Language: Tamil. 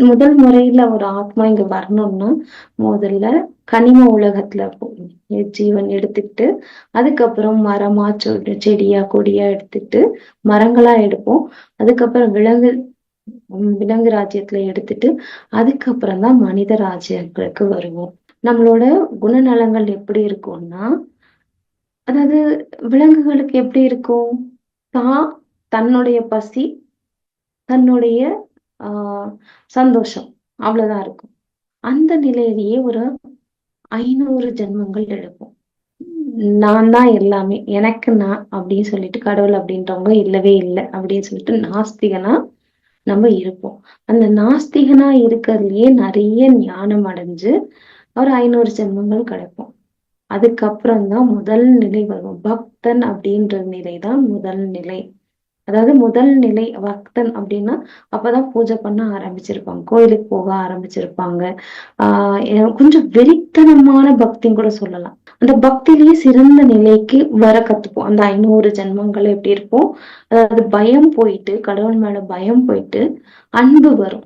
முதல் முறையில ஒரு ஆத்மா இங்க வரணும்னா முதல்ல கனிம உலகத்துல ஜீவன் எடுத்துக்கிட்டு, அதுக்கப்புறம் மரமா செடியா கொடியா எடுத்துட்டு மரங்களா எடுப்போம். அதுக்கப்புறம் விலங்கு ராஜ்யத்துல எடுத்துட்டு அதுக்கப்புறம் தான் மனித ராஜ்யங்களுக்கு வருவோம். நம்மளோட குணநலங்கள் எப்படி இருக்கும்னா, அதாவது விலங்குகளுக்கு எப்படி இருக்கும்? தான் தன்னுடைய பசி, தன்னுடைய ஆஹ் சந்தோஷம், அவ்வளவுதான் இருக்கும். அந்த நிலையிலேயே ஒரு 500 ஜென்மங்கள் எடுப்போம். நான் தான் எல்லாமே, எனக்கு நான் அப்படின்னு சொல்லிட்டு கடவுள் அப்படின்றவங்க இல்லவே இல்லை அப்படின்னு சொல்லிட்டு நாஸ்திகனா நம்ம இருப்போம். அந்த நாஸ்திகனா இருக்கிறதுலயே நிறைய ஞானம் அடைஞ்சு ஒரு 500 ஜென்மங்கள் கிடைப்போம். அதுக்கப்புறம் தான் முதல் நிலை வரும். பக்தன் அப்படின்ற நிலைதான் முதல் நிலை. அதாவது முதல் நிலை பக்தன் அப்படின்னா அப்பதான் பூஜை பண்ண ஆரம்பிச்சிருப்பாங்க, கோயிலுக்கு போக ஆரம்பிச்சிருப்பாங்க. கொஞ்சம் வெறித்தனமான பக்தின்னு கூட சொல்லலாம். அந்த பக்தியிலேயே சிறந்த நிலைக்கு வர கத்துப்போம். அந்த 500 ஜென்மங்கள் எப்படி இருப்போம்? அதாவது பயம் போயிட்டு, கடவுள் மேல பயம் போயிட்டு அன்பு வரும்.